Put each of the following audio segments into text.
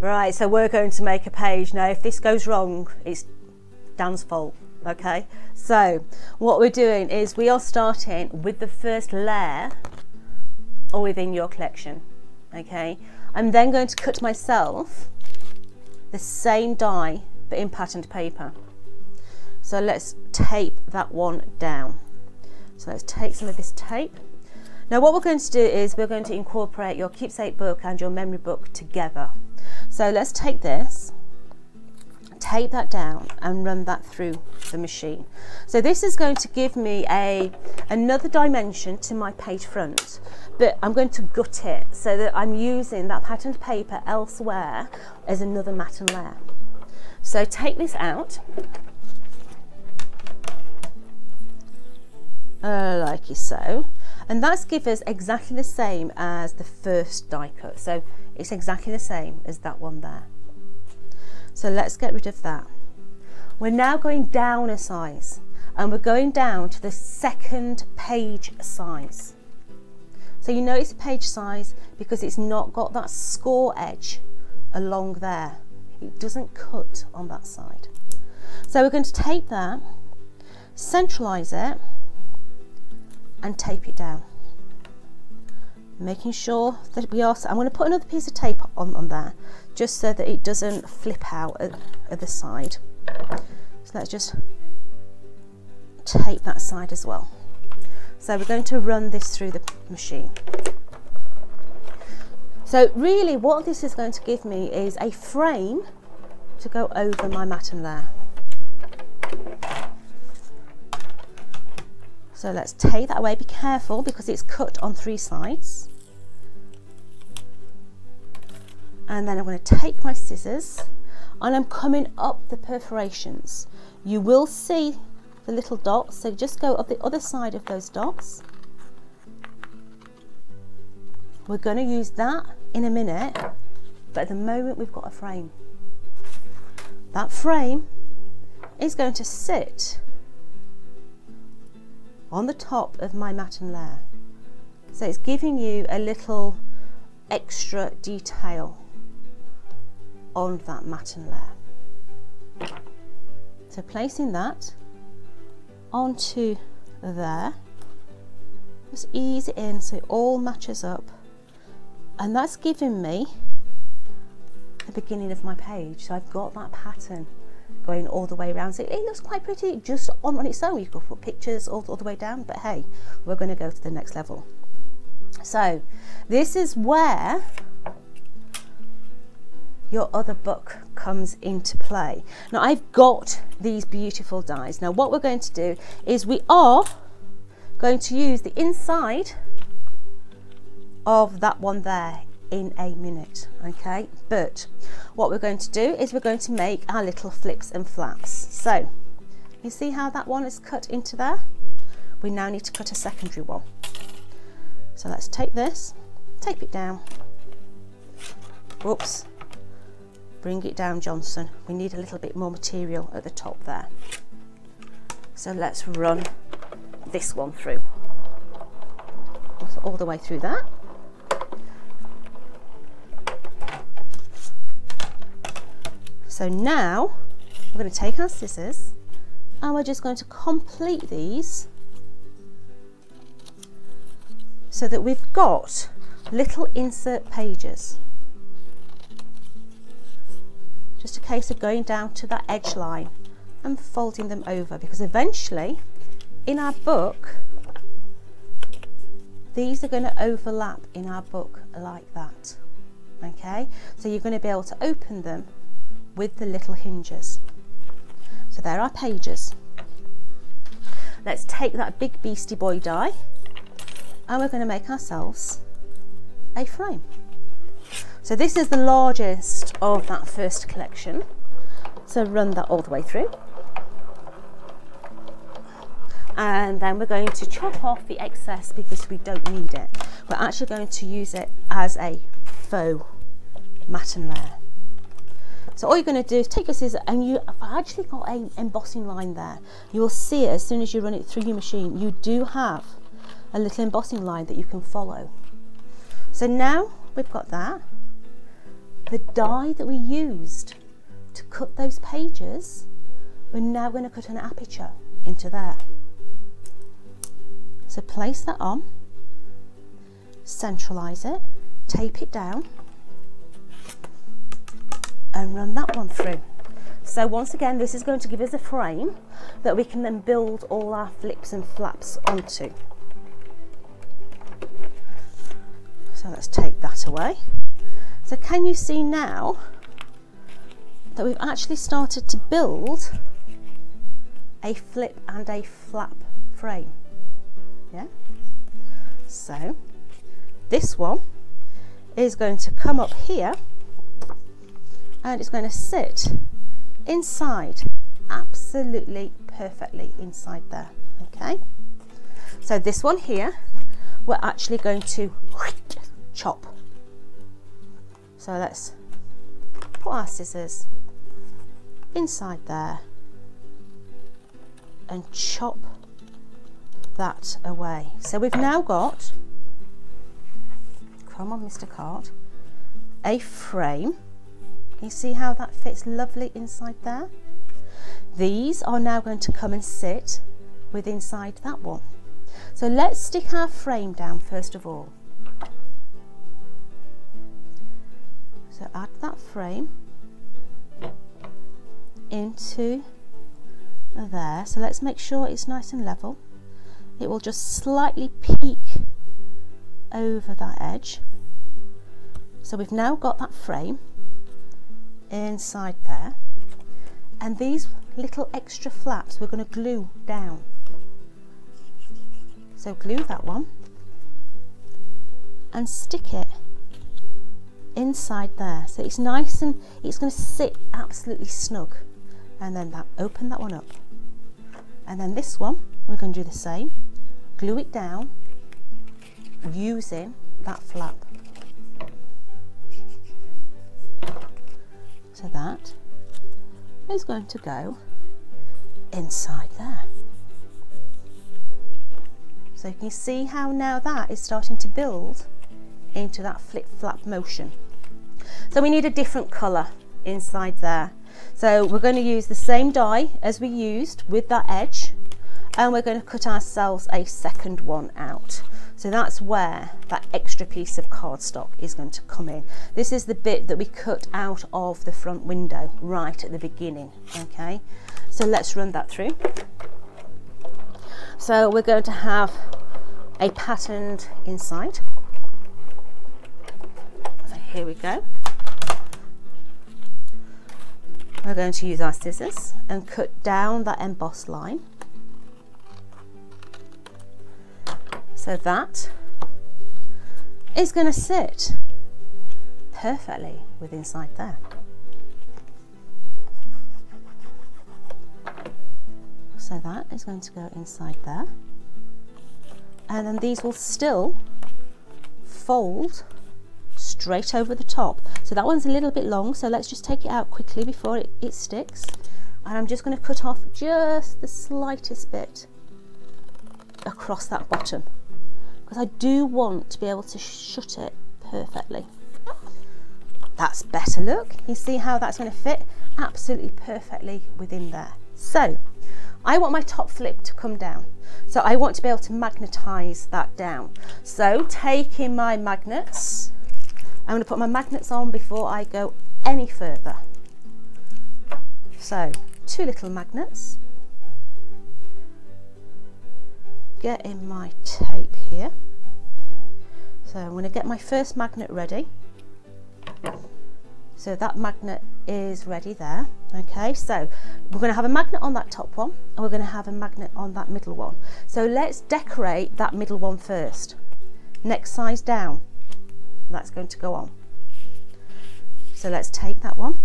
Right, so we're going to make a page. Now if this goes wrong, it's Dan's fault. Okay, so what we're doing is we are starting with the first layer or within your collection. Okay, I'm then going to cut myself the same die but in patterned paper. So let's tape that one down. So let's take some of this tape. Now what we're going to do is we're going to incorporate your keepsake book and your memory book together. So let's take this, tape that down and run that through the machine. So this is going to give me another dimension to my page front, but I'm going to gut it so that I'm using that patterned paper elsewhere as another matten layer. So take this out, like so, and that's give us exactly the same as the first die cut. So it's exactly the same as that one there. So let's get rid of that. We're now going down a size and we're going down to the second page size. So you know it's a page size because it's not got that score edge along there. It doesn't cut on that side. So we're going to tape that, centralize it and tape it down. Making sure that we are, I'm going to put another piece of tape on there just so that it doesn't flip out at the side. So let's just tape that side as well. So we're going to run this through the machine. So really what this is going to give me is a frame to go over my matten layer. So let's take that away, be careful because it's cut on 3 sides. And then I'm going to take my scissors and I'm coming up the perforations. You will see the little dots, so just go up the other side of those dots. We're going to use that in a minute, but at the moment we've got a frame. That frame is going to sit on the top of my matten layer. So it's giving you a little extra detail on that matten layer. So placing that onto there, just ease it in so it all matches up, and that's giving me the beginning of my page. So I've got that pattern going all the way around. So it looks quite pretty just on its own. You could put pictures all the way down, but hey, we're going to go to the next level. So this is where your other book comes into play. Now I've got these beautiful dies. Now what we're going to do is we are going to use the inside of that one there in a minute, okay? But what we're going to do is we're going to make our little flips and flaps. So you see how that one is cut into there? We now need to cut a secondary one. So let's take this, tape it down. Whoops. Bring it down, Johnson. We need a little bit more material at the top there. So let's run this one through. All the way through that. So now we're going to take our scissors and we're just going to complete these so that we've got little insert pages. Just a case of going down to that edge line and folding them over, because eventually in our book these are going to overlap in our book like that. Okay, so you're going to be able to open them with the little hinges. So there are pages. Let's take that big beastie boy die and we're going to make ourselves a frame. So this is the largest of that first collection. So run that all the way through. And then we're going to chop off the excess because we don't need it. We're actually going to use it as a faux matten layer. So all you're going to do is take your scissors, and I've actually got an embossing line there. You will see it as soon as you run it through your machine. You do have a little embossing line that you can follow. So now we've got that. the die that we used to cut those pages, we're now going to cut an aperture into there. So place that on, centralize it, tape it down, and run that one through. So once again, this is going to give us a frame that we can then build all our flips and flaps onto. So let's take that away. So can you see now that we've actually started to build a flip and a flap frame? Yeah. So this one is going to come up here and it's going to sit inside, absolutely perfectly inside there. Okay. So this one here, we're actually going to chop. So let's put our scissors inside there and chop that away. So we've now got, come on Mr. Card, a frame. Can you see how that fits lovely inside there? These are now going to come and sit with inside that one. So let's stick our frame down first of all. So add that frame into there. So let's make sure it's nice and level. It will just slightly peek over that edge. So we've now got that frame inside there, and these little extra flaps we're going to glue down. So glue that one and stick it inside there, so it's nice and it's going to sit absolutely snug. And then open that one up, and then this one we're going to do the same, glue it down using that flap. So that is going to go inside there. So you can see how now that is starting to build into that flip flap motion. So we need a different colour inside there. So we're going to use the same die as we used with that edge, and we're going to cut ourselves a second one out. So that's where that extra piece of cardstock is going to come in. This is the bit that we cut out of the front window right at the beginning. Okay, so let's run that through. So we're going to have a patterned inside. So here we go. We're going to use our scissors and cut down that embossed line. So that is going to sit perfectly with inside there. So that is going to go inside there. And then these will still fold straight over the top. So that one's a little bit long, so let's just take it out quickly before it sticks. And I'm just going to cut off just the slightest bit across that bottom, because I do want to be able to shut it perfectly. That's better. Look, you see how that's going to fit absolutely perfectly within there. So I want my top flip to come down, so I want to be able to magnetize that down. So taking my magnets, I'm going to put my magnets on before I go any further. So 2 little magnets, get in my tape here. So I'm going to get my first magnet ready. So that magnet is ready there. Okay, so we're going to have a magnet on that top one, and we're going to have a magnet on that middle one. So let's decorate that middle one first. Next size down, that's going to go on. So let's take that one,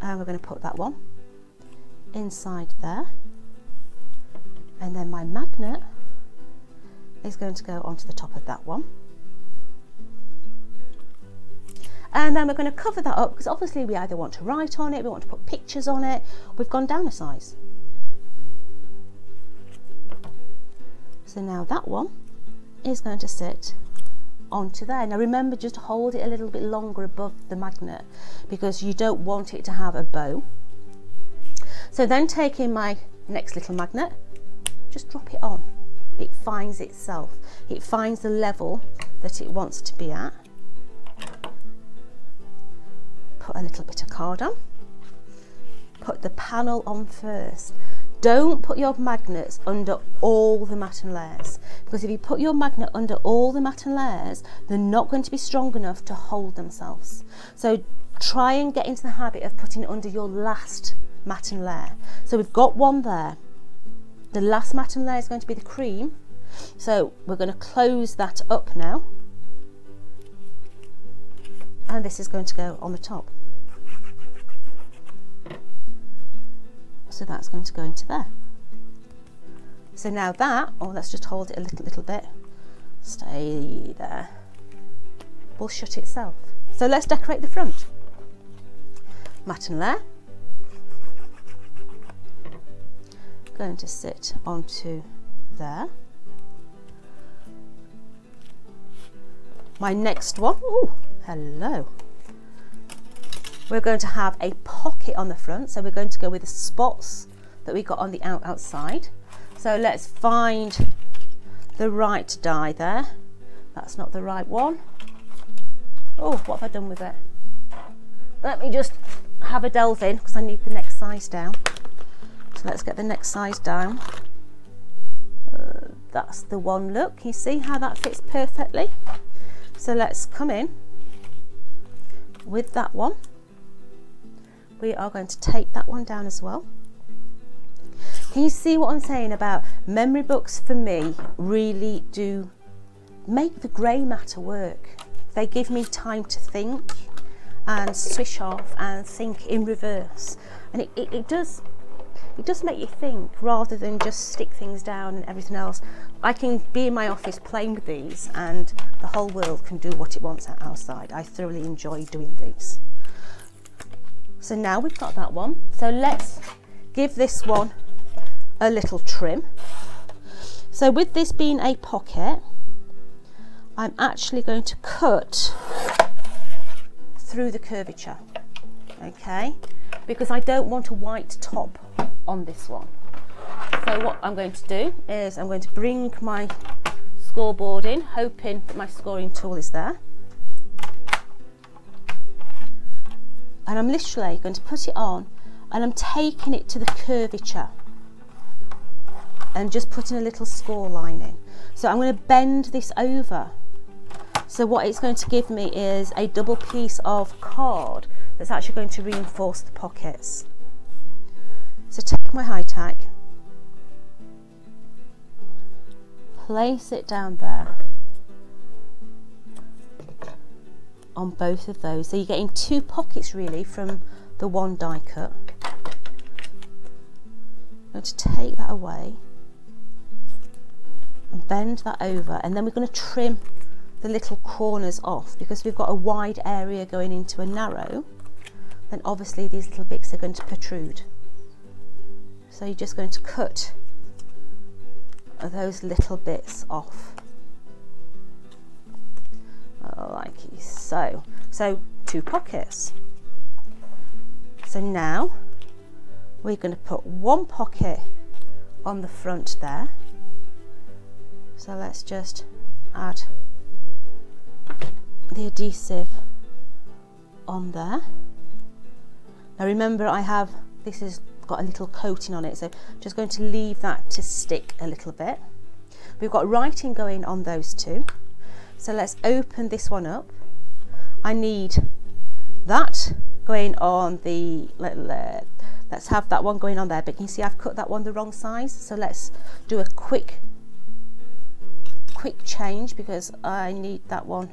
and we're going to put that one inside there, and then my magnet is going to go onto the top of that one. And then we're going to cover that up, because obviously we either want to write on it, we want to put pictures on it. We've gone down a size. So now that one is going to sit onto there. Now remember, just hold it a little bit longer above the magnet because you don't want it to have a bow. So then taking my next little magnet, just drop it on. It finds itself. It finds the level that it wants to be at. Put a little bit of card on. Put the panel on first. Don't put your magnets under all the matten layers, because if you put your magnet under all the matten layers, they're not going to be strong enough to hold themselves. So try and get into the habit of putting it under your last matten layer. So we've got one there. The last matten layer is going to be the cream. So we're going to close that up now. And this is going to go on the top. So that's going to go into there. So now that, or let's just hold it a little bit, stay there, will shut itself. So let's decorate the front. Matten layer. Going to sit onto there. My next one, ooh, hello. We're going to have a pocket on the front, so we're going to go with the spots that we got on the outside. So let's find the right die there. That's not the right one. Oh, what have I done with it? Let me just have a delve in because I need the next size down. So let's get the next size down. That's the one, look, you see how that fits perfectly? So let's come in with that one. We are going to take that one down as well. Can you see what I'm saying about memory books? For me, really do make the grey matter work. They give me time to think and switch off and think in reverse, and it does make you think rather than just stick things down and everything else. I can be in my office playing with these and the whole world can do what it wants outside. I thoroughly enjoy doing these. So now we've got that one. So let's give this one a little trim. So with this being a pocket, I'm actually going to cut through the curvature, okay? Because I don't want a white top on this one. So what I'm going to do is I'm going to bring my scoreboard in, hoping that my scoring tool is there. And I'm literally going to put it on and I'm taking it to the curvature and just putting a little score line in. So I'm going to bend this over. So what it's going to give me is a double piece of card that's actually going to reinforce the pockets. So take my high tack, place it down there on both of those. So you're getting two pockets really from the one die cut. I'm going to take that away and bend that over, and then we're going to trim the little corners off because we've got a wide area going into a narrow. Then obviously these little bits are going to protrude. So you're just going to cut those little bits off. Like so. So two pockets. So now we're going to put one pocket on the front there. So let's just add the adhesive on there. Now remember, this has got a little coating on it, so I'm just going to leave that to stick a little bit. We've got writing going on those two. So let's open this one up. I need that going on the, let's have that one going on there, but you can see I've cut that one the wrong size. So let's do a quick change because I need that one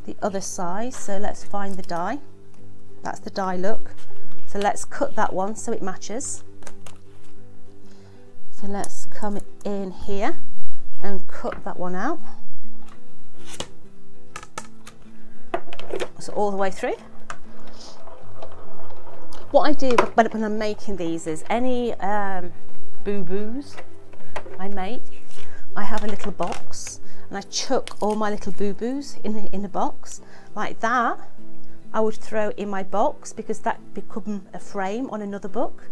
the other size. So let's find the die. That's the die, look. So let's cut that one so it matches. So let's come in here and cut that one out. So all the way through. What I do when I'm making these is any boo-boos I make, I have a little box and and I chuck all my little boo-boos in the box like that. I would throw in my box because that become a frame on another book.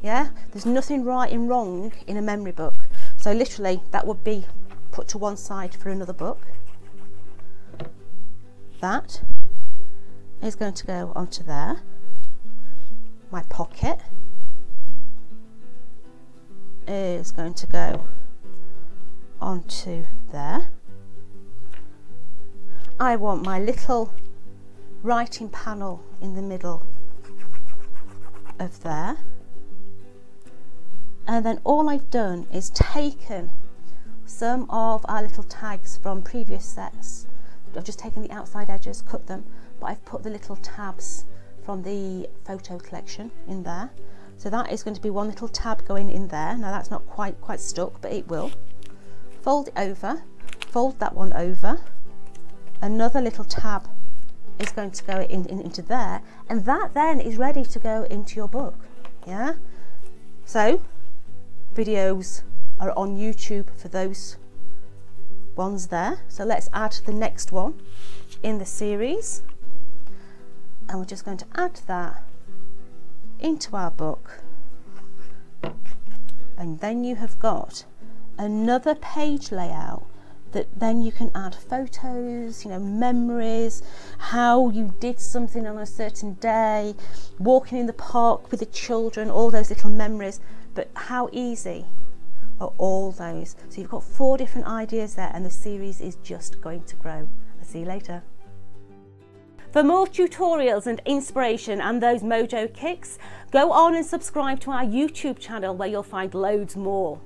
Yeah, there's nothing right and wrong in a memory book, so literally that would be put to one side for another book. That is going to go onto there. My pocket is going to go onto there. I want my little writing panel in the middle of there. And then all I've done is taken some of our little tags from previous sets. I've just taken the outside edges, cut them, but I've put the little tabs from the photo collection in there. So that is going to be one little tab going in there. Now that's not quite stuck, but it will. Fold it over, fold that one over. Another little tab is going to go into there, and that then is ready to go into your book. Yeah. So videos are on YouTube for those ones there. So let's add the next one in the series, and we're just going to add that into our book, and then you have got another page layout that then you can add photos, you know, memories, how you did something on a certain day, walking in the park with the children, all those little memories. But how easy are all those? So you've got 4 different ideas there, and the series is just going to grow. I'll see you later. For more tutorials and inspiration and those mojo kicks, go on and subscribe to our YouTube channel where you'll find loads more.